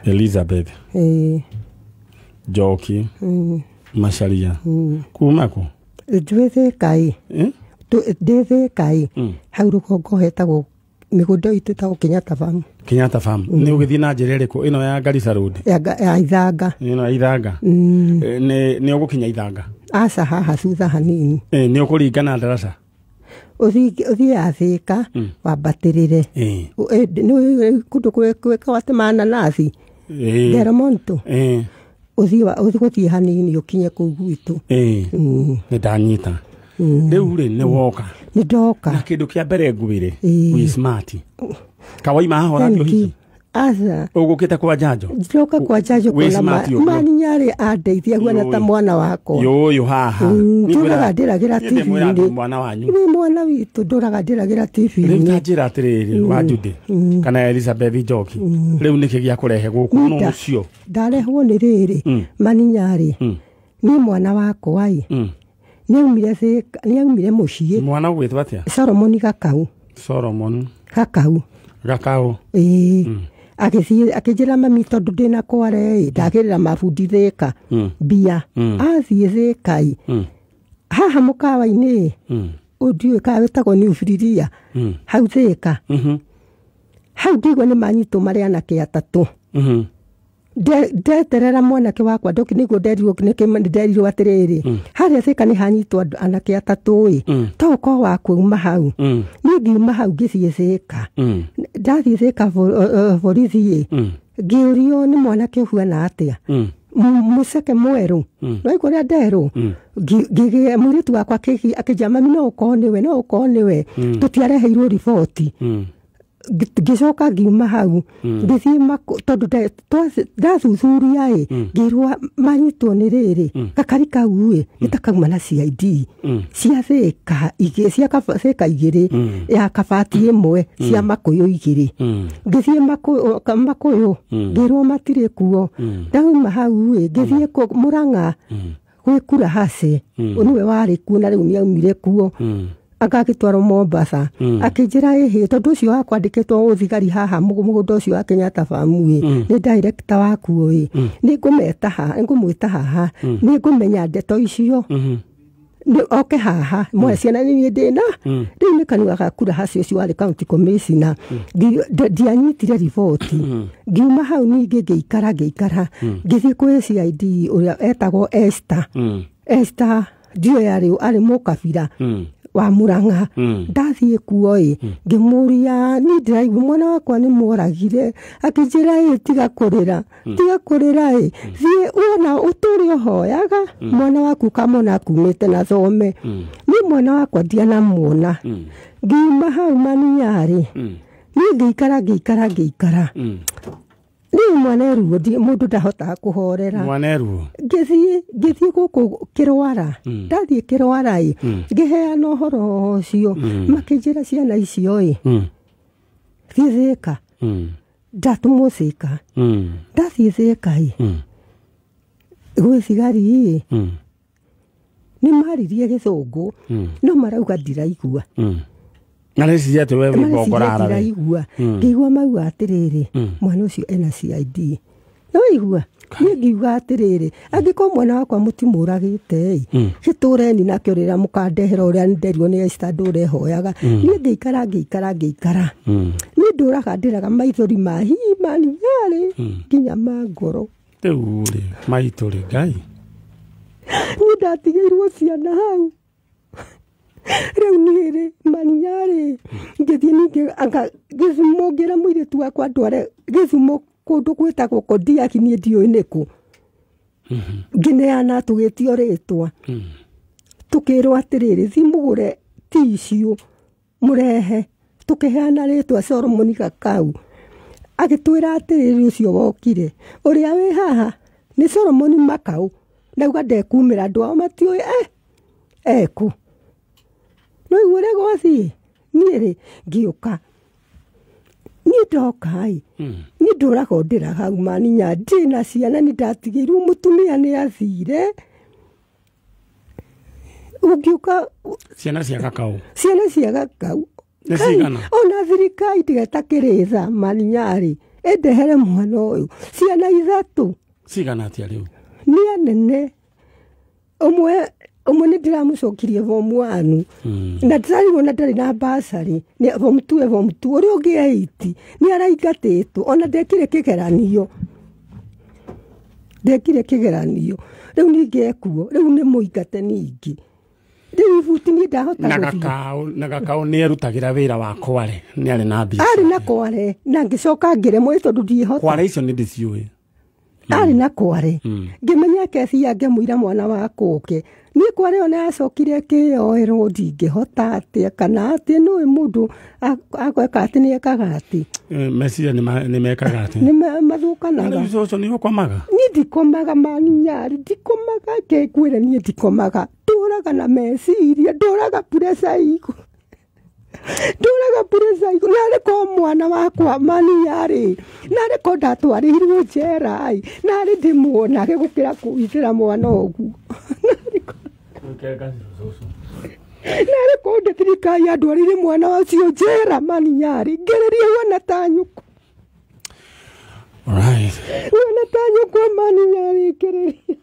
Elizabeth. Joki. Macharia. Kumako. Ndwethe kai. Ndethe kai. Hau rukongo hetagwo migundo itu ta Kenyatta Farm. Kenyatta Farm. Ni ugithi na njira iriku ino ya Garissa Road. Ya Ithanga. Ino ya Ithanga. Ni ugukinya Ithanga. Asa haha thutha hanini. Ni ukuringana darasa. Uthi athika wambatirire. Ni kundu kweka watemana nathi. Deramonto. Uthi guthie hanini ukinye kuu gwitu. Ni ndanyita. Riu ri ni woka. Ni ndoka. Na kindu kia mbere nguire wi smart. Kawaima hora ndio hizo. Asa. Ugukita kwa janjo. Ndoka kwa janjo kuna mani nyari andeithia huana ta mwana wako. Yo haha. Nduraga ndiragira TV. Ni mwana wanyu. Ni mwana witu nduraga ndiragira TV. Riu njira atiriri wa Jude kana Elizabeth Joki. Riu niki gia kurehe guku no ucio. Ndarehwo ni riri mani nyari. Ni mwana wako ai. Ni umire muciĩ. Mwana gwitwa atia? Solomon Gakau. Solomon Gakau. Akijira mami tondu ndina kware ndagirira mabundi thika bia athie thikai haha mukawa-ini undiwe ka wetagwo ni ufiriria hau thika hau ndigwa ni manyitu mari anake atatu ndeterera mwanake wakwa ndoki niguo nderirwo atiriri haria thika ni hanyitwo anake atatu toko wakuma hau ngiuma hau ngithie thika ndathie thika borithi ngiurio ni mwanake huana atia museke mweru no ikuria nderu ngige muritu wakwa akijama no uko niwe tutiareheirwo riboti gicoka ngiuma hau ngithie tondu ndathuthuria ngirwa manyitwo ni riri gakari kau nitakauma na CID cia thika igiri ya kabati imwe cia makuyu igiri ngithie makuyu ngirwa matire kuo ndauma hau ngithie Murang'a gwikura hase niwe wari kuo na riu niaumire kuo agagitwaro Mombasa akijira tondu ucio wakwandikitwo uthigari haha mugunda ucio wa Kenyatta Farm ni director waku ni ngumwita haha ni ngumenya ndeto icio ni oke haha mwe ciana ni ndina ni kanua gakura hasi ucio wari county commissioner ndianyitire riboti ngiuma hau ningi ngeikara ngithie kwi CID uria etagwo Esther ndio ari mukabira wa Murang'a ndathie kuo ngimuria ni ndiraigua mwana wakwa ni moragire akijira tiga kurira thie ona uturi hoyaga mwana waku kamona kumite na thome ni mwana wakwa ndiana muona ngiuma hau mani yari ni ngeikara ni mwaneruo mundu ndahota kuhorera mwaneruo ngithie guku kirwara ndathie kirwara ngiheana uhoro ucio makijira ciana icio thithika ndatumwo thika ndathie thika gwi cigari ni maririe githungu no marauga ndiraigua ngale cia tu wewe bongorara ngigua mau atiriri mwana ucio ena CID no igua ngiuga atiriri angiko mwana wakwa mutimuragite gitureni nakio rira mukandehera uria nderirwo ni estandure hoyaga ni ngeikara ni nduraga ndiraga maithori mahimani yari kinya mangoro teure maithori ngai ni ndatigirwo ciana hau riu niri maninyari ngithie ningi githumo ngira mwiritu wakwa ndware githumo kundu gwitagwo Kodia kinie ndioi niku ngineana tugitio ritwa tukirwo atiriri thimugure tissue murehe tukiheana ritwa Solomon Gakau agitwira atiriri ucio wokire uria wi haha ni Solomon Makau nauga ndekumira andu ao matioi eku no igure gothi nire ngiuka ni ndoka ni nduraga ndira hau maninya ndina ciana ni ndatigirwo mutumia ni athire ugiuka ciana cia Gakau Nĩcigana. Ona thirikari tigetakĩrĩtha maninyari endehere mwana ũyũ ciana ithatũ cigana atia rĩu nĩ anene ũmwe nĩ ndĩramũcokirie form 1 na ndĩrarigwo na ndarĩ na basarĩ nĩ form 2 ũrĩa ũngĩ 8 nĩ araingatĩtwo ona ndekire kĩgeranio rĩu ningĩ ekuo rĩu nĩ mũingate ningĩ rĩu ibuti nĩ ndahota na gakaũ nĩ erutagĩra wĩra wa Kware nĩ arĩ na mbica arĩ na Kware na ngĩcoka ngĩremwo tondũ ndiĩhota Kware icio nĩ ndĩciũĩ arĩ na Kware ngĩmenya kesi yake mũira mwana wa kũke niĩ Kware ona yacokire kĩoerwo ndingĩhota atĩa kana atĩ nĩwe mũndũ agweka atĩ nĩ ekaga atĩ meciria nĩ mekaga atĩ nĩ mathũkanaga rĩu ũcio nĩ ũkomaga niĩ ndikomaga maninyari ndikomaga ngĩkwĩra niĩ ndikomaga ndũraga na meciria ndũraga pressure igũrũ narĩ ko mwana wakwa maninyarĩ narĩ ko ndatwarĩirwo njera narĩ ndĩmuonage gũkĩra kũhithĩra mwana ũguo narĩ ko thirikari andwarĩire mwana ũcio njera maninyarĩ ngĩrĩrie wona ta nyũkũ wona ta nyũkũ maninyarĩ ngĩrĩrie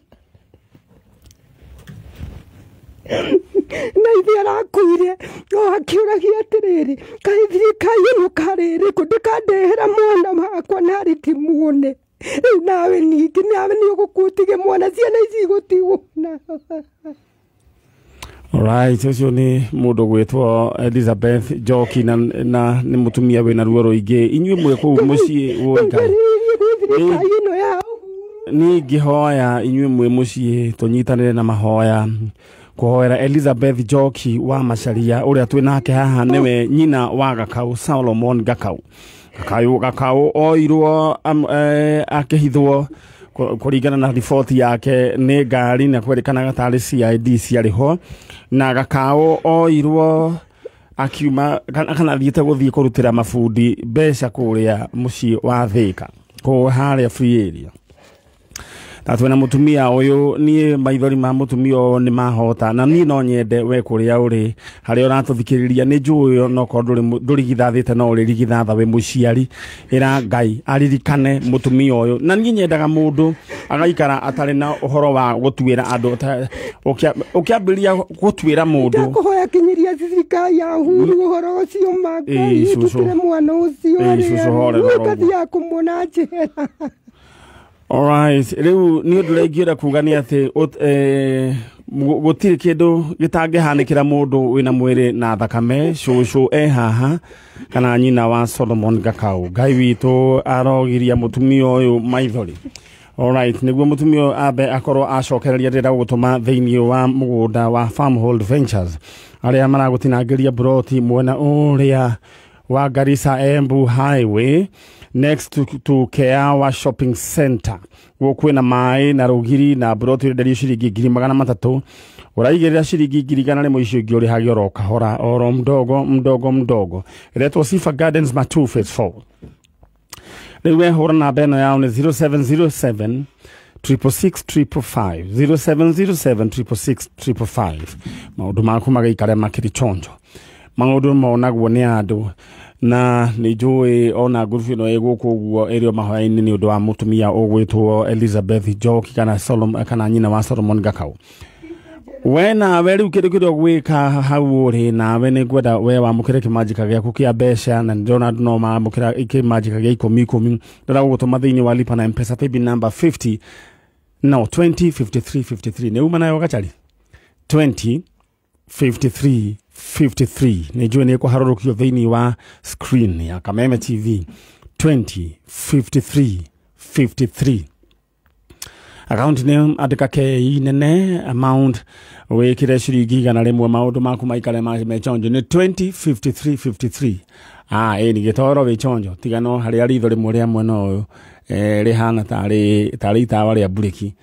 na ithe arakuire akĩũragia atĩrĩrĩ kaĩ thirikari ĩno karĩrĩ kũ ndĩkandehera mwana wakwa narĩ ndĩmuone rĩu nawe ningĩ nawe nĩ ũgũkũtige mwana ciana ici igũtigũna Alright, ũcio nĩ mũndũ gwĩtwo Elizabeth Njoki na nĩ mũtumia wĩna ruo rũingĩ inyuĩ mwĩ kũu mũciĩ woika nĩ ngĩhoya inyuĩ mwĩ mũciĩ tũnyitanĩre na mahoya kũhoera Elizabeth Njoki wa Macharia ũrĩa twĩ nake haha nĩwe nyina wa Gakaũ Solomon Gakaũ oirwo akĩhithwo kũringana na riboti yake nĩ ngari na kwerĩkanaga tarĩ CID ciarĩho na Gakaũ oirwo akiuma kana thiĩte gũthiĩ kũrutĩra mabundi mbeca kũrĩa mũciĩ wa Thĩka kũ harĩa free area na twena mutumia ũyũ niĩ maithori ma mutumia nĩ mahota na niĩ no nyende we kũrĩa ũrĩ harĩa ũratũthikĩrĩria nĩ njũĩ no ko ndũrigithathĩte no ũrĩrigithatha we mũciari ĩra Ngai aririkane mutumia ũyũ na niĩ nyendaga mũndũ agaikara atarĩ na ũhoro wa gũtuĩra andũ ũkĩambĩrĩria gũtuĩra mũndũ kũhoya kinyiria thirikari ya huru ũhoro ũcio Ngai tutire mwana ũcio ũrĩa kũmwona njera. Alright, rĩu nĩ ũndũ ũrĩa kuga nĩ atĩ gũtirĩ kĩndũ gĩtangĩhanĩkĩra mũndũ wĩna mwĩrĩ na thakame cũcũ haha kana nyina wa Solomon Gakaũ Ngai witũ arogiria mũtumia ũyũ maithori. Alright, nĩguo mũtumia ũyũ ambe akorwo acokereria ndĩrenda gũtũma thĩinĩ wa mũgũnda wa Farmhold Ventures arĩa maragũtinangĩria broti mwena ũrĩa wa Garissa Embu Highway next to Keawa Shopping Center kwĩna maĩ na rũgiri na broti nderio ciringi 300,000 ũraigĩrĩra ciringi 100,000 icio ingĩ ũrĩhagia oro kahora oro mdogo iretwo Sifa Gardens Matu Phase 4 rĩu wehũra namba ĩno yao nĩ 0707 666 0707 666 maũndũ maku magaikare makĩrĩ chonjo maũndũ monagwo nĩ andũ na nĩ njũĩ ona ngurubu ĩno ĩgũkũ ũguo ĩrĩ mahoya-inĩ nĩ ũndũ wa mũtumia ũgwĩtwo Elizabeth Njoki kana nyina wa Solomon Gakaũ we nawe rĩu kĩndũ kĩrĩa ũgwĩka hau ũrĩ nawe nĩ ngwenda we wamũkĩre kĩmanjĩka gĩaku kĩa mbeca na ndĩrona andũ no mamũkĩra kĩmanjĩka gĩa 10 ndĩrenda gũgũtũma thĩinĩ wa lipa na M-Pesa paybill number 20 53 nĩ uma nayo gacari 53 nĩ njũĩ nĩ kũharũrũkio thĩinĩ wa screen ya Kameme TV 53 account name andĩka KE nene amount wĩkĩre ciringi 100 maũndũ maku maikare mechonjo nĩ 2053 nĩ gĩtoro wĩ chonjo tigano harĩa ritho rĩmwe rĩa mwena ũyũ rĩhana tarĩ itawa rĩa bureki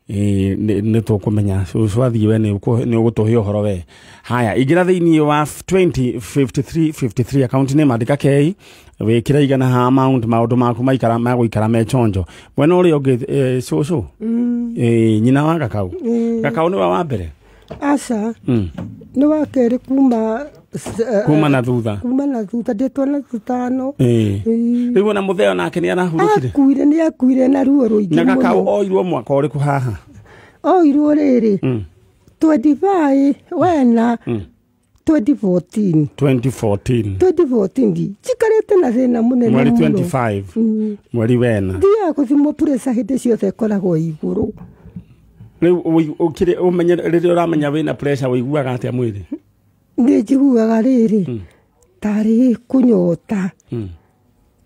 nĩ tũkũmenya cwathiĩ we nĩ ũgũtũhe ũhoro we haya ingĩra thĩinĩ wa 2053 account name andĩka KE wĩkĩra 100 ha amount maũndũ maku magũikara mechonjo mwena ũrĩa ũngĩ cũcũ nyina wa Gakaũ Gakaũ nĩwe wa mbere aca nĩ wa kerĩ kuma kuma na thutha ndetwana thutano riu na mutheo nake ni arahurukire akuire na ruo ruingi na gakau oirwo mwaka uriku haha oirwo riri 25 wena 2014 chikarete na thina munene mweri 25 mweri wena ndia kuthimo pressure hinde ciothe koragwo iguru riu ukire umenye riria uramenya wina pressure wiguaga atia mwiri njiguaga riri tari kunyota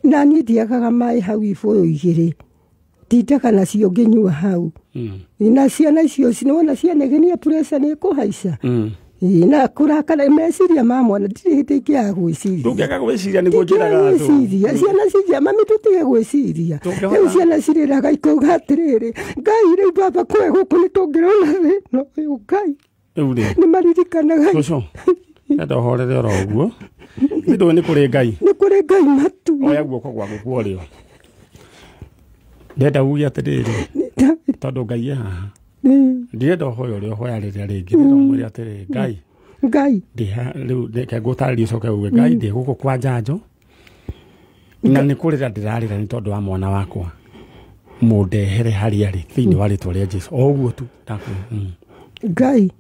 na ni ndiagaga mai hau iboyo igiri ndindaga nacio nginyua hau na ciana icio cinona cianegenia pressure ni kuhaica na kurakara meciria ma mwana ndiri hĩndĩ ĩngĩ ya gwĩciria ndũngĩaga gwĩciria nĩguo njĩraga andũ ciana ciria mami tũtige gwĩciria rĩu ciana cirĩraga ikauga atĩrĩrĩ Ngai rĩu baba kwe gũkũ nĩ tũngĩrona thĩna ũyũ Ngai nĩ maririkanaga cũcũ enda ũhorere oro ũguo ndũĩ nĩ kũrĩ Ngai matu oya guoko gwaku kuorĩo ndenda uge atĩrĩrĩ tondũ Ngai haha ndirenda ũhoya ũrĩa ũhoya rĩrĩa rĩngĩ ndĩromwĩre atĩrĩ Ngai ndĩha rĩu reke ngũtarĩrie ũcoke uge Ngai ndĩ gũkũ kwa njanjo na nĩ kũrĩra ndĩrarĩra nĩ tondũ wa mwana wakwa mũndehere harĩa arĩ thĩinĩ wa rĩtwa rĩa Jesũ o ũguo tu Ngai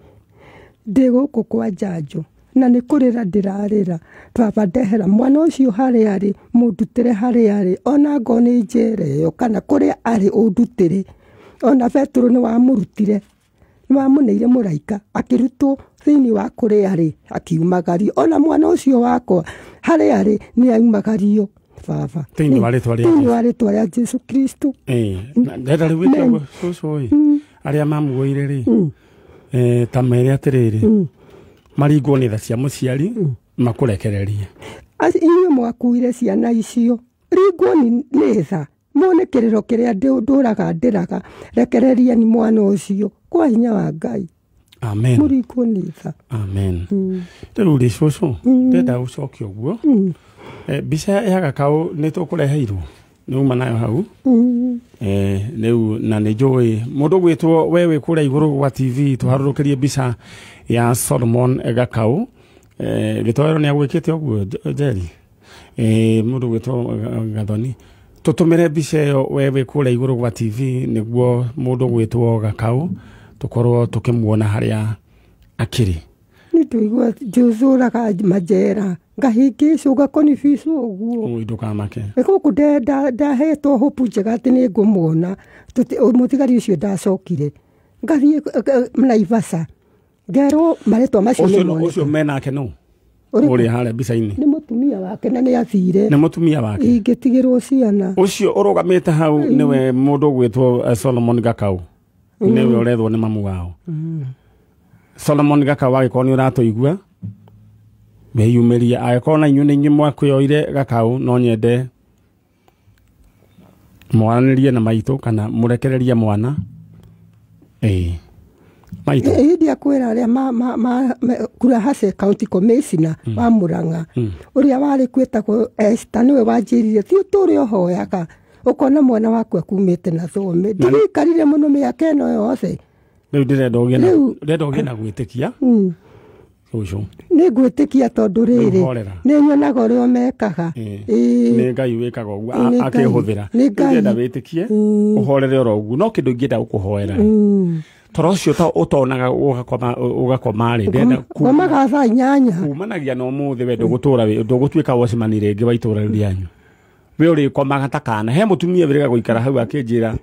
ndĩ gũkũ kwa njanjo na nĩ kũrĩra ndĩrarĩra baba ndehera mwana ũcio harĩa arĩ mũndutĩre harĩa arĩ ona ngo nĩ njera ĩyo kana kũrĩa arĩ ũndutĩre ona Petro nĩ wamũrutire nĩ wamũneire mũraika akĩrutwo thĩinĩ wa kũrĩa arĩ akiumagario ona mwana ũcio wakwa harĩa arĩ nĩ aumagario baba thĩinĩ wa rĩtwa rĩa Jesũ Kristo ndenda rĩu wĩtagwo cũcũ arĩa mamuoire rĩ ta mere atĩrĩrĩ maringwo nĩ tha cia mũciari makũrekererie inyuĩ mwakuire ciana icio ringwo nĩ tha mone kĩrĩro kĩrĩa ndĩraga rekereria ni mwana ũcio kwa hinya wa Ngai amen mũringwo nĩ tha amen rĩu rĩ cũcũ ndenda ũcoke ũguo mbica ya gakau nĩ tũkũreheirwo nĩ uma nayo hau rĩu na nĩ njũĩ mũndũ gwĩtwo we wĩ kũrĩa igũrũ gwa TV tũharũrũkĩrie mbica ya Solomon Gakau gĩtoero nĩ agwĩkĩte ũguo Jerry mũndũ gwĩtwo Gathoni tũtũmĩre mbica ĩyo we wĩ kũrĩa igũrũ gwa TV nĩguo mũndũ gwĩtwo Gakau tũkorwo tũkĩmuona harĩa akĩrĩ nĩtũigua njũzũraga majera ngahingĩcwo ngakonibicu ũguo ndũkamake gũkũ ndahetwo hopu njega atĩ nĩ ngũmuona mũthigari ũcio ndacokire ngathiĩ Naivasha ngerwo marĩtwa macio ũcio menake no ũrĩa harĩa mbica-inĩ nĩ mũtumia wake na nĩ athire nĩ mũtumia wake ingĩtigĩrwo ciana ũcio ũrũgamĩte hau nĩwe mũndũ gwĩtwo Solomon Gakau nĩwe ũrethwo nĩ mamu wao Solomon Gakau agĩkorwo nĩ ũratũigua weyumĩria agĩkorwo na inyuĩ nĩ inyuĩ mwakwĩyoire Gakau no nyende mwaranĩrie na maitũ kana mũrekererie mwana maitũ hĩndĩ akwĩra arĩa Kurahase County Commissioner wa Murang'a ũrĩa warĩ kwĩtagwo Esther nĩwe wanjĩrire thiĩ ũtũre ũhoyaga ũkona mwana waku akumĩte na thome ndirikarire mũno mĩaka ĩno yothe rĩu ndĩrenda ũgĩe na gwĩtĩkia ũcio nĩ gwĩtĩkia tondũ rĩrĩ nĩ nyonaga ũrĩa mekaga nĩ Ngai wĩkaga ũguo akĩhũthĩra ndĩrenda wĩtĩkie ũhorere oro ũguo no kĩndũ ingĩenda gũkũhoera toro ũcio ũtonaga ũgakoma rĩ ndĩrenda komaga thaa 8 kumanagia na ũmũthĩ we ndũgũtuĩka wacimani rĩngĩ wa itũũra rĩanyu we ũrĩkomaga ta kana he mũtumia wĩrĩga gũikara hau akĩnjĩra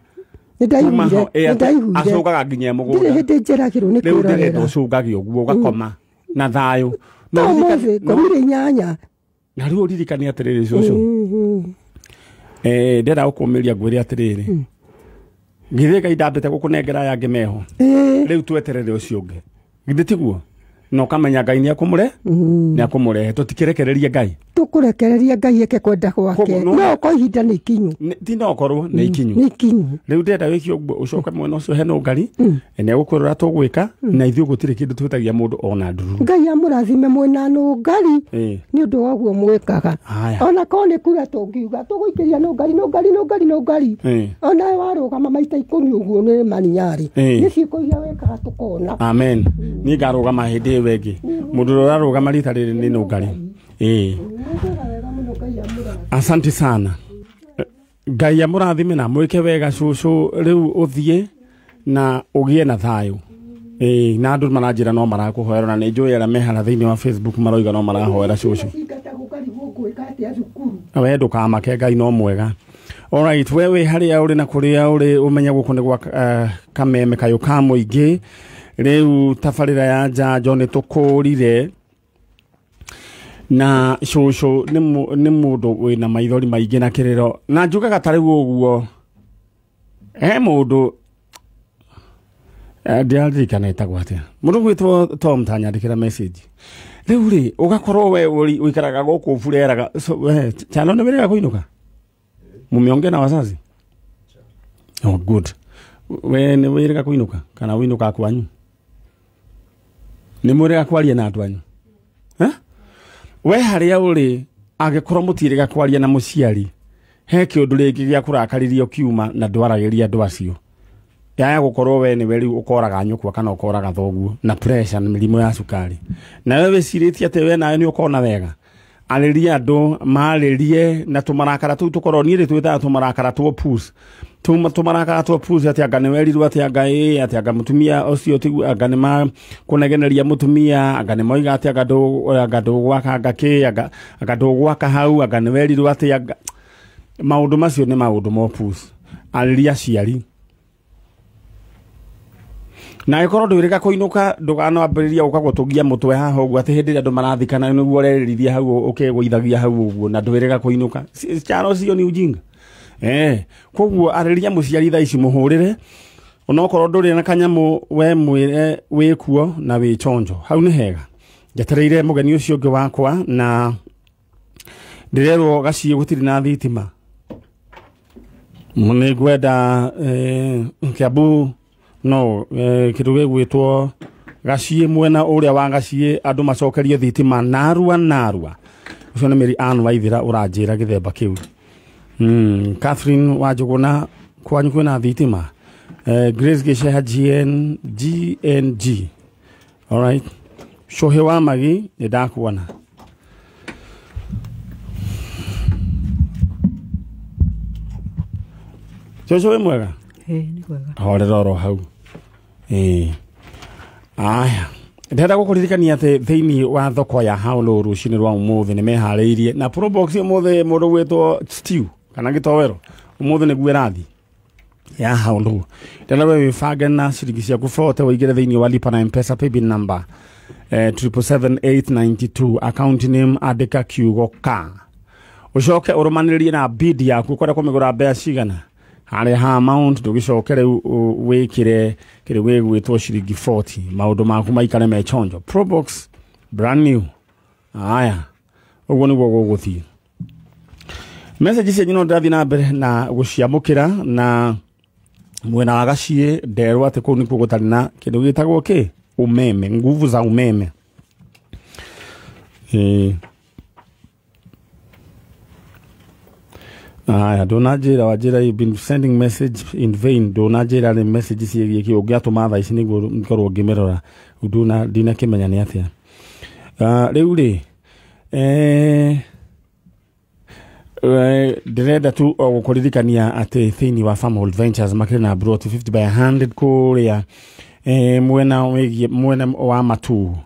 acokaga nginya mũgũnda rĩu ndĩrenda ũcũngage ũguo ũgakoma na thayũ komire 8 na rĩu ũririkane atĩrĩrĩ cũcũ ndĩrenda gũkũmĩria ngwĩre atĩrĩrĩ githĩ Ngai ndambĩte gũkũnengera yangĩ meho rĩu tweterere ũcio ũngĩ githĩ tiguo no kamenya Ngai nĩ akũmũrehe tũtikĩrekererie Ngai tukurekereria Ngai eke kwenda gwake no ko ihinda nĩ ikinyu ti no korwo nĩ ikinyu nĩ ikinyu rĩu ndenda wĩkio ũcoke mwena ũcio hena Ngai nĩ egũkwĩrora tũgwĩka na ithuĩ gũtirĩ kĩndũ twĩtagia mũndũ ona ndururu Ngai amũrathime mwena Ngai nĩ ũndũ wa ũguo mwĩkaga ona ko nĩ kura tũngiuga tũgũikĩria Ngai ona warũgama maita 10 ũguo nĩ maniarĩ nĩ ciĩkũiria wekaga tũkona amen niĩ ngarũgama hĩndĩ ĩyo ĩngĩ mũndũ ũrĩa ũrarũgama rita rĩrĩ nĩ Ngai asante sana Ngai amũrathime na mwĩke wega cũcũ rĩu ũthiĩ na ũgĩe na thayũ na andũ maranjĩra no marakũhoera na nĩ njũĩ arĩa mehara thĩinĩ wa Facebook maroiga no marahoera cũcũ we ndũkamake Ngai no mwega alright we wĩ harĩa ũrĩ na kũrĩa ũrĩ ũmenye gũkũ nĩ gwa kameme kayũ ka mũingĩ rĩu tabarĩra ya njanjo nĩ tũkũrire na cũcũ nĩ mũndũ wĩna maithori maingĩ na kĩrĩro na njugaga ta rĩu ũguo mũndũ ndiaririkana etagwo atĩa mũndũ gwĩtwo Tom tanyandĩkĩra message rĩu rĩ ũgakorwo we ũikaraga gũkũ bureraga chano nĩ wĩrĩga kũinũka mumeongea na wazazi good we nĩ wĩrĩga kũinũka kana wĩinũka kwanyu nĩ mwĩrĩga kwaria na andũ anyu we harĩa ũrĩ angĩkorwo mũtirĩga kwaria na mũciari he kĩũndũ rĩngĩ gĩa kũrakaririo kiuma na ndwaragĩria andũ acio yaya gũkorwo we nĩ weri ũkoraga nyũkwa kana ũkoraga thoguo na pressure na mĩrimũ ya cukari na wewe wĩcirĩtie atĩ we nawe nĩ ũkona wega arĩria andũ marĩrie na tũmarakara tũu tũkorwo niĩ twĩtaga tũmarakara tũ push tũmarakara tũ push atĩ anga nĩ werirwo atĩ anga atĩ anga mũtumia ũcio tigu anga nĩ makũnegeneria mũtumia anga nĩ moiga atĩ anga ndũgwaka anga ndũgwaka hau anga nĩ werirwo atĩ anga maũndũ macio nĩ maũndũ mo push arĩria ciari na ĩkorwo ndwĩrĩga kũinũka ndũkanambĩrĩria ũkagũtũgia mũtwe haha ũguo atĩ hĩndĩ ĩrĩa andũ marathikana nĩguo ũrerĩrithia hau ũkegũithagia hau ũguo na ndwĩrĩga kũinũka charo cio ni ujinga koguo arĩria mũciari thaa ici mũhũrĩre onokorwo ndũrĩ na kanyamũ we mwĩre wĩkuo na wĩ chonjo hau nĩ hega njetereire mũgeni ũcio ũngĩ wakwa na ndĩrerwo gaciĩ gũtirĩ na thitima nĩ ngwenda Kiambu no kĩndũ gĩgwĩtwo gaciĩ mwena ũrĩa wa gaciĩ andũ macokerio thitima narua ũcio nĩ Mary Ann Waithĩra ũranjĩra gĩthemba kĩu Catherine Wanjũgũna kwanyu kwĩna thitima Grace Gĩceha GNG alright Shohe wa Magi nĩ ndakuona Jojo wĩ mwega nĩ kwega horero hau aya ndenda gũkũririkania atĩ thĩinĩ wa thoko ya Haũlũ rũcinĩ rwa ũmũthĩ nĩ meharĩirie na probox ũmũthĩ mũndũ gwĩtwo stew kana gĩtowero ũmũthĩ nĩguo ĩrathi ya Haũlũ ndenda we wĩbange na ciringi ciaku 40 ũigĩre thĩinĩ wa lipa na M-Pesa paybill number 77892 account name andĩka kiugo ka ũcoke ũrũmanĩrĩrie na bid yaku kwenda kũmĩgũra mbeca cigana harĩa ha amount ndũgĩcoke rĩu wĩkĩre kĩrĩa gwĩtwo ciringi 40 maũndũ maku maikare me chonjo probox brand new aya ũguo nĩguo gũgũthiĩ message cianyu no ndathi na mbere na gũciamũkĩra na mwena wa gaciĩ nderwo atĩ kũu nĩkuo gũtarĩ na kĩndũ gĩtagwo umeme nguvu za umeme donajira wajira you've been sending message in vain donajira the message ciĩgiĩ kĩ ũngĩatũma thaa ici nĩguo ngorwo ngĩmĩrora nduna ndina kĩmenya nĩ atĩa rĩu rĩ ndĩrenda tu gũkũririkania atĩ thĩinĩ wa Farmhold Ventures makĩrĩ na brought 50 by 100 kũrĩa mwena wa Matu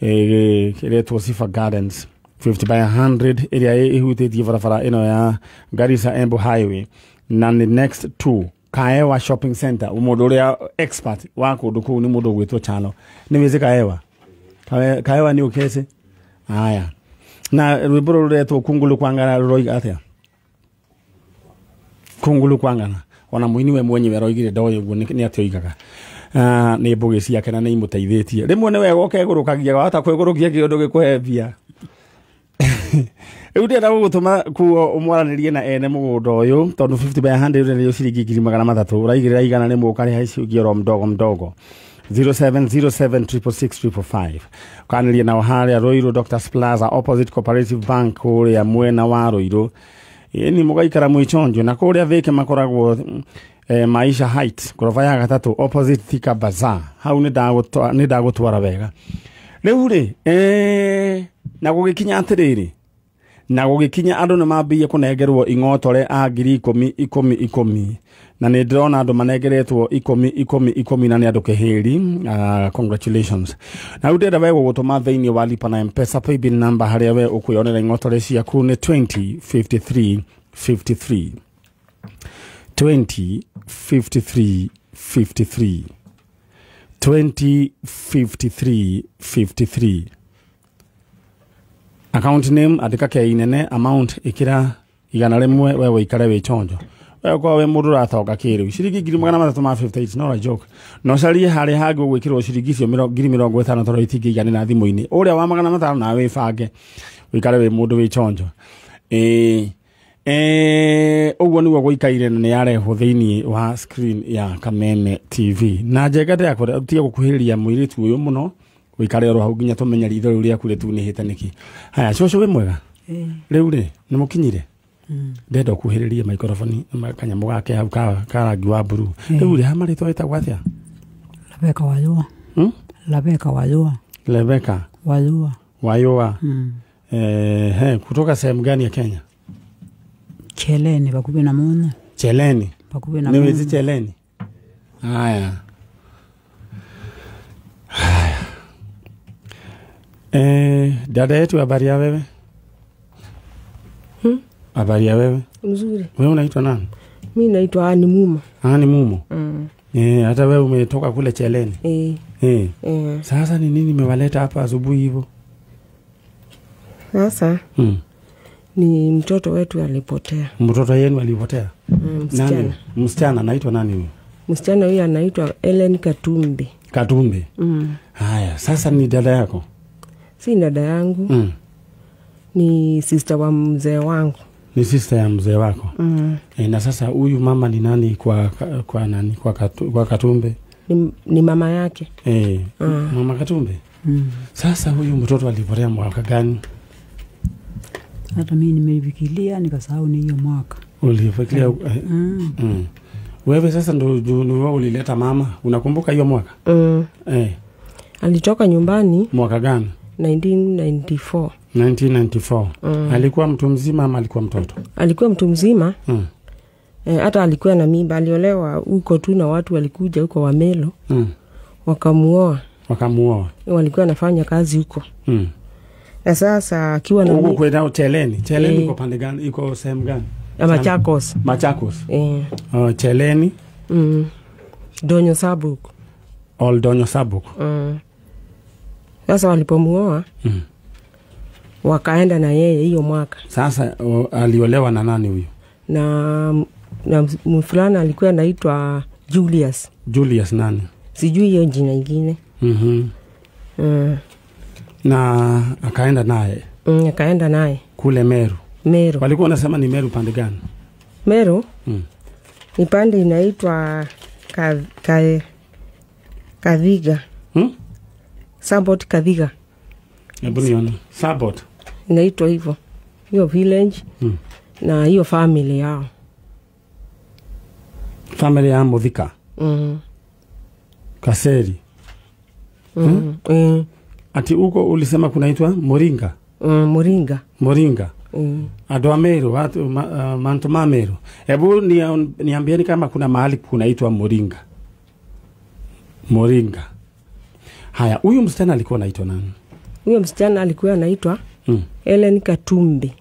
kĩretwo Sifa Gardens 50 by 100 ĩrĩa ĩhutĩtie barabara ĩno ya Garissa Embu Highway na the next 2 Kaewa Shopping Center mũndũ ũrĩa expert wa kũndũ kũu nĩ mũndũ gwĩtwo Chano nĩ wĩze Kaewa nĩ ũkese aya na rwĩmbo rũretwo kungulu kwangana rũroiga atĩa kungulu kwangana ona mũini we mwenyewe aroigire ndoyo ũguo nĩ atĩ oigaga nĩ mbũgĩ ciake na nĩ imũteithĩtie rĩmwe nĩ wega ũkegũrũkagia wahota kwĩgũrũkia kĩũndũ gĩkũhe mbia Eude na gutuma kuo umwaranirie na ene mugundo uyu tondu 50 by 100 ni ciringi 300 uraigirira igana ni mukari haici ugioro mdogo 07076665 kanirie na haria Roiro Doctors Plaza opposite Cooperative Bank kuria mwena wa Roiro ni mugaikara mwichonjo na kuria veke makoragwo Maisha Height kurova ya gatatu opposite Thika Bazaar hau ni ndagutwara wega riu ri na gugikinya atiriri na gugikinya andu ni mambie kunengerwo ingotore a 10,000 na ni ndrona andu manengeretwo 10,000 na ni andu keheri congratulations na udeda wewe gutuma theini wa lipa na M-Pesa paybill number haria we ukuyonera ingotore ciaku ni 205353 205353 205353 account name andika ke inene amount ikira igana rimwe wewe ikare we chonjo wewe kwa we mundu rathoga kiriu ciringi 350 no a joke no carie hari hangi gwikirwo ciringi cio 50 toro itingi igana na thimu-ini uria wa 500 na we bange wikare we mundu we chonjo uguo niwo guikaire ni yareho thiini wa screen ya Kameme TV na njegate yakwa utie gukuhiriria mwiritu uyu muno wikare ro hau ginya tumenya ritho riu riaku ritu ni hite niki haya coco we mwega riu ri ni mukinyire ndendo kuhiriria microphone kanyamu gake hau karangi wa blue riu ri hamarito eta gwathia Labeka wayua Labeka wayua Labeka wayua kutoka sehemu gani ya Kenya? Cheleni bakubi na muno. Cheleni. Bakubi na muno. Niwezi Cheleni. Haya. Dada yetu habari ya wewe? Habari ya wewe? Mzuri. Wewe unaitwa nani? Mimi naitwa Ani Mumo. Ani Mumo. Hata wewe umetoka kule Cheleni. Sasa ni nini imewaleta hapa asubuhi hivyo? Sasa ni mtoto wetu alipotea. Mtoto yenu alipotea? Msichana. Nani? Msichana anaitwa nani huyo? Msichana huyo anaitwa Ellen Katumbi. Katumbi. Haya, sasa ni dada yako? Si dada yangu. Ni sister wa mzee wangu. Ni sister ya mzee wako? Na sasa huyu mama ni nani kwa nani kwa Katumbi? Ni mama yake. Mama Katumbi. Sasa huyu mtoto alipotea mwaka gani? Hata mimi nimefikiria nikasahau ni hiyo mwaka. Ulifikiria? Wewe sasa ndo wewe ulileta mama, unakumbuka hiyo mwaka? Alitoka nyumbani mwaka gani? 1994. 1994. Alikuwa mtu mzima ama alikuwa mtoto? Alikuwa mtu mzima. Hata alikuwa na mimba, aliolewa huko tu na watu walikuja huko wa Melo. Wakamuoa. Walikuwa wanafanya kazi huko. Na sasa akiwa na huko kwenda Cheleni. Cheleni iko pande gani? Iko sehemu gani? Machakos. Cheleni. Donyo Sabuku. Donyo Sabuku. Sasa walipomuoa wakaenda na yeye hiyo mwaka. Sasa aliolewa na nani huyo? Na mfulana alikuwa anaitwa Julius. Julius nani? Sijui hiyo jina nyingine. Na akaenda naye. Akaenda naye kule Meru. Walikuwa wanasema ni Meru pande gani? Meru? Ni pande inaitwa Kadhiga. Sabot Kadhiga. Hebu nione. Sabot. Inaitwa hivyo. Hiyo village. Na hiyo family yao. Family ya Muthika. Kaseri. Ati huko ulisema kunaitwa Moringa? Moringa. Ado Ameru, watu manto Mameru. Hebu niambieni kama kuna mahali kunaitwa Moringa. Haya, huyu msichana alikuwa anaitwa nani? Huyo msichana alikuwa anaitwa Ellen Katumbi.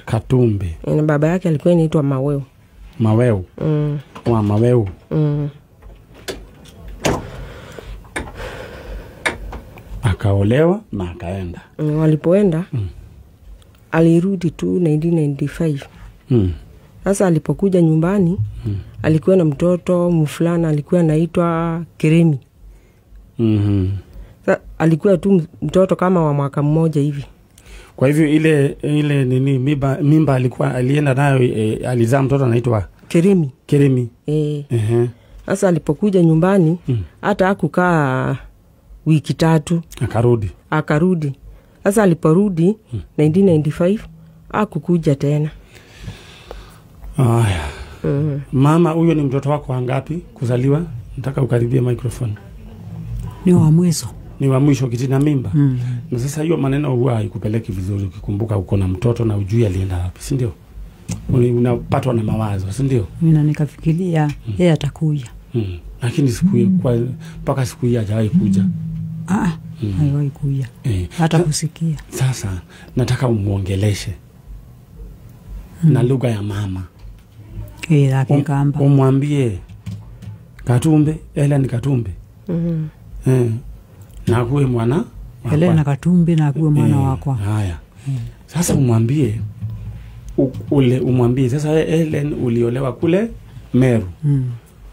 Katumbi. Na baba yake alikuwa anaitwa Maweu. Maweu. Akaolewa na akaenda. Walipoenda alirudi tu 1995. Sasa alipokuja nyumbani alikuwa na mtoto mfulana alikuwa anaitwa Keremi. Alikuwa tu mtoto kama wa mwaka mmoja hivi. Kwa hivyo ile nini mimba alikuwa alienda nayo alizaa mtoto anaitwa Keremi. Sasa alipokuja nyumbani hata hakukaa wiki 3 akarudi. Sasa aliporudi 1995 hakukuja tena. Mama, huyo ni mtoto wako wangapi kuzaliwa? Nataka ukaribie microphone. Ni wa mwisho kitina mimba. Na sasa hiyo maneno huwa haikupeleki vizuri ukikumbuka uko na mtoto na ujui alienda wapi, si ndio? Unapatwa na mawazo, si ndio? Mimi nikafikiria yeye atakuja. Lakini mpaka siku hii hajawahi kuja. Hajawahi kuja. Hata kusikia. Sasa nataka umuongeleshe na lugha ya mama. Akikamba. Umwambie Katumbe, Ellen Katumbe. Na kuwe mwana Ellen Katumbe na kuwe mwana wako. Haya. Sasa umwambie sasa Ellen uliolewa kule Meru.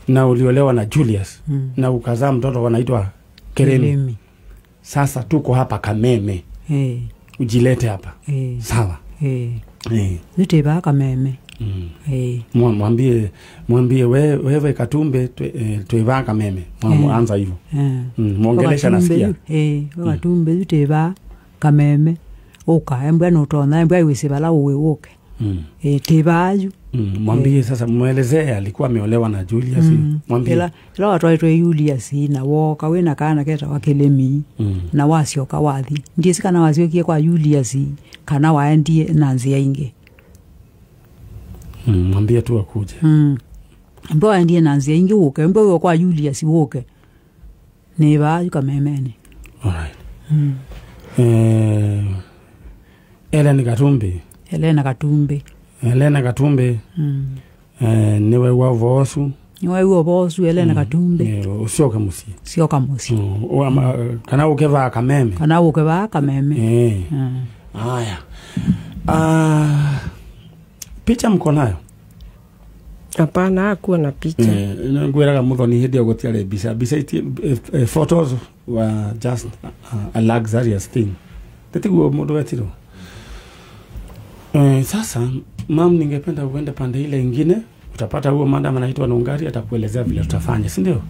Na uliolewa na Julius. Na ukazaa mtoto wanaitwa Keremi. Sasa tuko hapa Kameme. Ujilete hapa. Sawa. Ziteba Kameme. Mwambie wewe Katumbe tuiva Kameme. Anza hivyo. Muongelesha nasikia. Katumbe ziteba Kameme. Oka embwa no tona embwa iwisibala uwe woke. Tebaju. Mwambie sasa muelezee alikuwa ameolewa na Julius. Mwambie la watu aitwa Julius na woka wena kana keta wa Keremi na wasio kawathi. Ndiye sikana wasio kie kwa Julius kana waendie nanzi inge. Mwambie tu akuje. Mbwa ndiye nanzi inge woke mbwa kwa Julius woke. Neba Kamemene. Alright. Ellen Katumbe. Niwe wa vosu. Ellen Katumbe. Usioka musi. Kana ukeva Kameme. Haya. Picha mko nayo? Hapana, hakuwa na picha. Ngweraga muthoni hindi ogutiare bisa photos were just a luxurious thing. Tetiguo mundu wetiro. Sasa mam, ningependa uende pande ile nyingine, utapata huo madam anaitwa Nungari atakuelezea vile tutafanya, si ndio?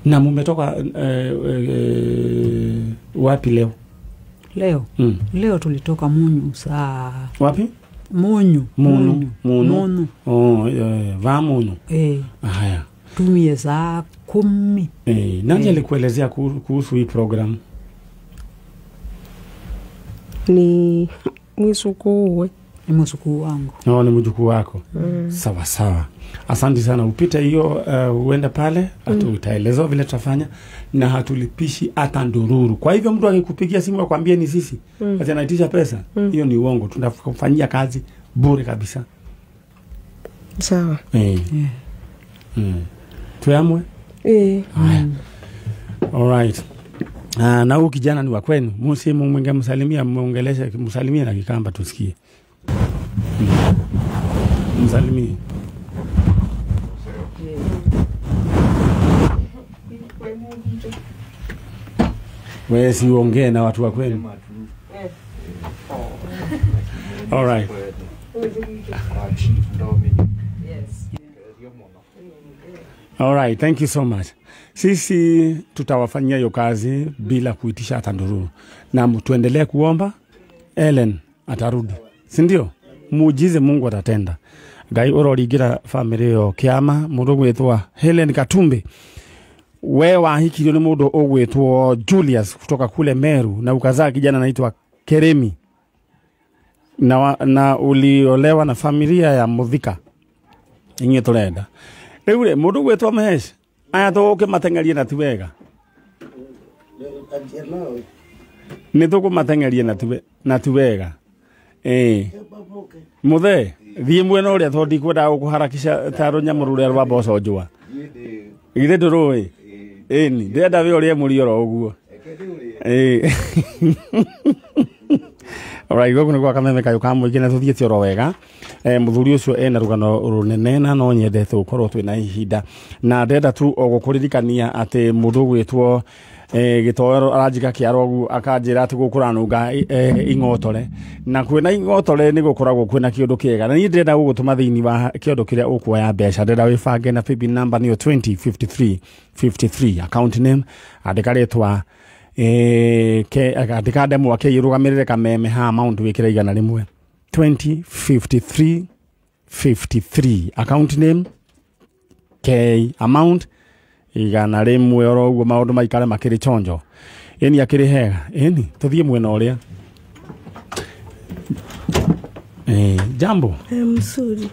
Na mmetoka wapi leo? Leo tulitoka Munyu saa. Wapi? Munyu. Va Munyu. Haya. Tumie saa 10. Nani alikuelezea kuhusu hii program? Ni mwisukuu wangu. Ni mjukuu wako. Sawa. Asante sana. Upite hiyo uende pale, utaelezwa vile tutafanya na hatulipishi hata ndururu. Kwa hivyo mtu akikupigia simu akwambie ni sisi, ati anaitisha pesa, hiyo ni uongo. Tunafanyia kazi bure kabisa. Sawa. Tuamwe? Alright. Na huyu kijana ni wa kwenu. Musimu mwinge msalimia, muongeleshe, msalimie na Kikamba tusikie. Msalimie. Wewe si uongee na watu wa kwenu. Alright. Alright, thank you so much. Sisi tutawafanyia hiyo kazi bila kuitisha hata ndururu. Na tuendelee kuomba, Ellen atarudi. Si ndio? Muujize Mungu atatenda. Ngai urorigira family yo kiama mundu gwetwa Ellen Katumbe. Wewe wahikirio ni mundu ogwetwa Julius kutoka kule Meru na ukazaa kijana anaitwa Keremi. Na uliolewa na familia ya Muthika. Inye turenda. Reure mundu gwetwa Mesh. Aya toke matengerie na tiwega. Nituko matengerie na tiwega. Muthe thie mwena uria thondi kwenda gukuharakisha taro nyamurure rwa boso njua. Githe ndurui. Ni ndenda we uria muri oro uguo. Alright, gogo niguo kameme kayo kamwingi na tuthiete oro wega. Muthuri ucio ena rugano runene na no nyendete ukorwo twina ihinda. Na ndenda tu ogukuririkania ati mundu gwitwo gitoero aranjika kiarogu akanjira ati gukuranunga ingotore na kwina ingotore ni gukoragwo kwina kiundu kiega na ni ndenda gugutuma thiini wa kiundu kiria ukuoya mbeca ndenda wibange na PIN number niyo 205353 account name andika ritwa andika demo ake irugamirire kameme ha amount wikira igana rimwe 205353 account name K amount igana rimwe oro uguo maundu maikare makiri chonjo eni akiri hega eni tuthie mwena uria jambo msuri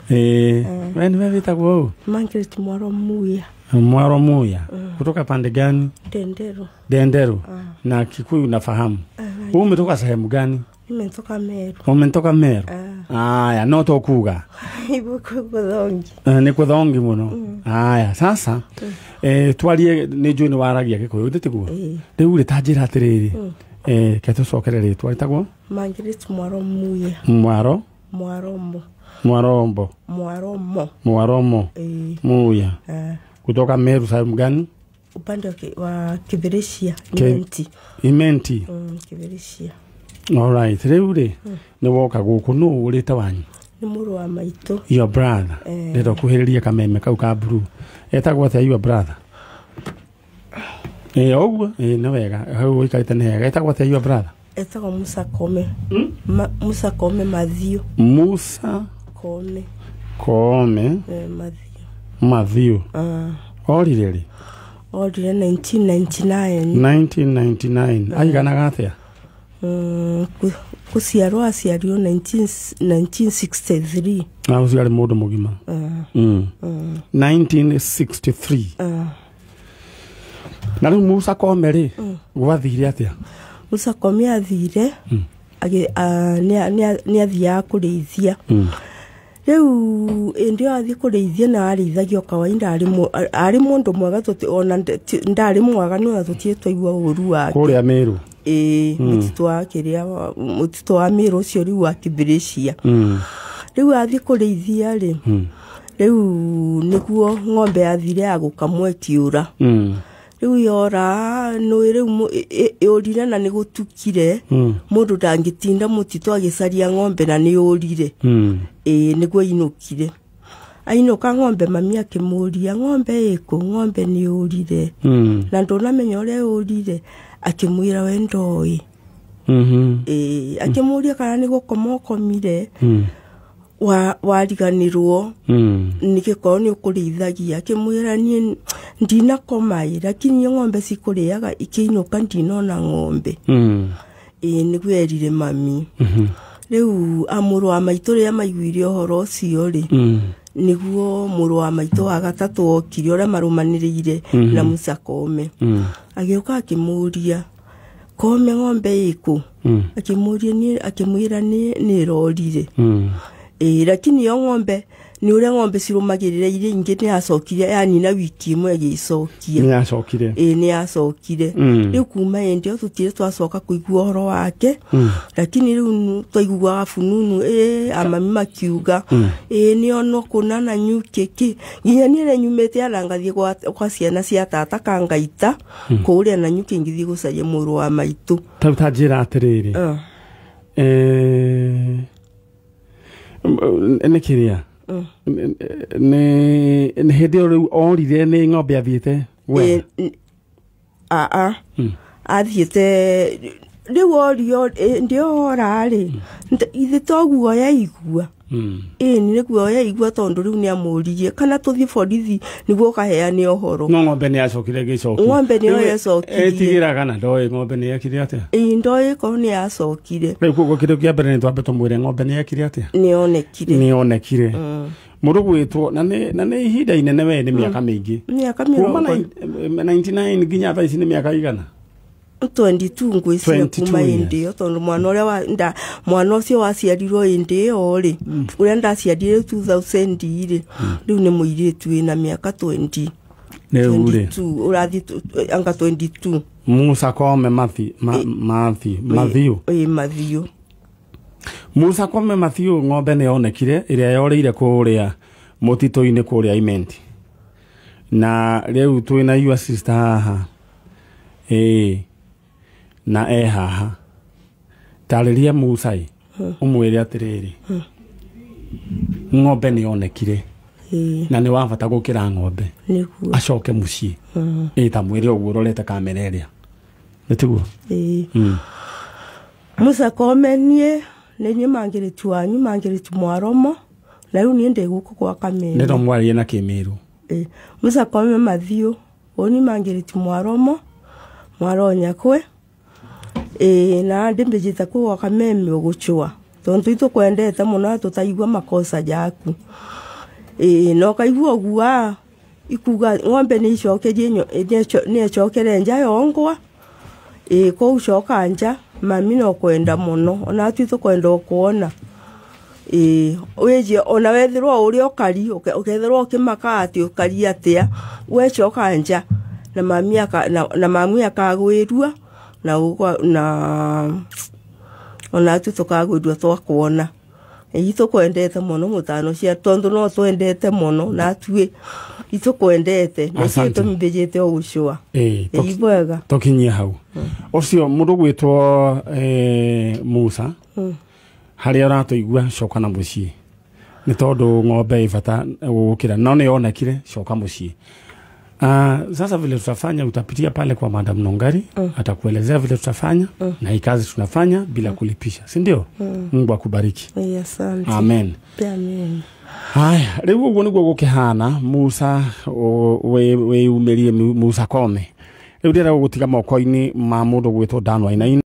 weni wevitagwo Margaret Mwaro Muya kutoka pande gani? Dendero na Kikuyu nafahamu umetoka sehemu gani? Umetoka Meru aya noto kuga ni kuthongi muno aya sasa twarie ni njui ni waragia Gikuyu nditiguo riu ri tanjira atiriri ketu cokerere twitagwo Margaret Mwaromo Muya kutoka Meru sehemu gani? Upande wa Kibereshia Imenti Kibereshia. Alright, reure ni woka guku no urita wanyu ni muru wa maito your brother ndio kuhiriria kameme kau ka blue etagwo ta your brother ogwo no wega hau ikaita ne hega etagwo ta your brother etagwo Musa Kome Musa Kome Mathio Musa Kome Mathio orire 1999 aigana gathia kusiarwa asiario 1963 na usiari mundu mugima 1963 na riu Musa Kome ri gwathire atia Musa Kome athire ni athia kurithia riu ndio athi kurithia na arĩithagio kawaida ari mundu mwega ona ndari mwega no tutie twaigua uru wake kuria Meru mutito wa Meru ucio riu wa Kibereshia riu athi kurithia ri riu niguo ng'ombe athire agukamwe kiura riu yora no riu yorire na nigutukire mundu ndangitinda mutito agicaria ng'ombe na ni yorire niguo inukire ainuka ng'ombe mami akimuria ng'ombe iko ng'ombe ni yorire na ndonamenya uria yorire akimwira we ndoi akimuria kana ni gukomokomire wariganirwo nikiko ni ukurĩithagia akimwira ni ndina komai lakini ng'ombe cikuriaga ikiinuka ndinona ng'ombe niguo erire mami riu amuru wa maito ria maiguire uhoro ucio ri niguo muru wa maito wa gatatu okire uria marumanirire na Musa Kome agioka akimuria Kome ng'ombe iku akimwira ni rorire lakini yo ng'ombe ni uria ng'ombe cirumagirira ire ingi ni acokire yani na wiki imwe gicokia ni acokire riu kuma endio tutire twacoka kuigua uhoro wake lakini riu twaigua fununu amami makiuga ni ono kuna na nyukiki nginya ni nyumete arangathie kwa ciana cia tata kangaita kuria na nyuki ngithi gucaria muru wa maitu tabutajira atiriri nekiria ne hindi riu orire ni ng'ombe athiete we athiete riu orio ndio orari ithe toguo ya igua ni niguo ya igua tondu riu ni amuririe kana tuthi borithi niguo kaheane uhoro ng'ombe ni acokire gicokia ng'ombe ni yacokire etigira kana ndoi ng'ombe ni yakire atia ndoi ko ni acokire riu kugo kiru kia mbere ni twambe tumwire ng'ombe ni yakire atia ni onekire mundu gwitwo na ni ihinda inene we ni miaka mingi 99 nginya thaa ici ni miaka igana 22 ngwiciria kuma indi tondu mwana ucio waciarirwo indi yo ri uria ndaciarire 2000 ri riu ni muiritu ina miaka 20 urathi anga 22 Musa Kome Mathio Musa Kome Matthew ng'ombe nĩ yonekire ĩrĩa yorĩire kũrĩa mũtitũ-inĩ kũrĩa Imenti. Na rĩu twĩna your sister haha. Na haha. Tarĩria Musa ũmwĩre atĩrĩrĩ. Ng'ombe nĩ yonekire. Na nĩ wa bata gũkĩra ng'ombe. Acoke mũciĩ. Ta mwĩre ũguo ũrorete kamera ĩrĩa. Nĩtiguo? Musa Kome niĩ nĩ mangĩrĩtu wanyu mangĩrĩtu mwaromo na rĩu niĩ ndĩ gũkũ kwa kamera. Nĩ mwarĩrie na kĩmĩrũ. Musa Kome Matthew oni mangĩrĩtu mwaromo mwaronyakwe na ndĩmbĩjĩte kwa kameme ũgũchua tondu itukwendete mũno tutaigua makosa jaku no kaigua ũguo ikuga ng'ombe nĩ icokerie nĩ icokere nja yongwa ko ucoka nja mami no kwenda muno ona tu kwenda kuona weje ona wethirwo uri okari ukethirwo ukimaka ati ukari atia we coka nja na mami akagwirua na ona tu tukagwirua twakuona itukwendete muno mutano cia tondu no twendete muno na tuwe itukwendete na cio tumbijete ugucua ibwega tokinyia hau ucio mundu gwitwo Musa haria ratuigua coka na mucii ni tondu ng'ombe ibata gukira no ni yonekire coka mucii. Sasa vile tutafanya utapitia pale kwa Madam Nongari atakuelezea vile tutafanya na hii kazi tunafanya bila kulipisha, si ndio? Mungu akubariki. Asante. Amen. Amen. Haya, rĩu ũguo nĩguo gũkĩhana Musa we umerie Musa Kome. Rĩu ndĩrenda gũgũtiga moko-inĩ ma mũndũ gwĩtwo Dan Wainaina.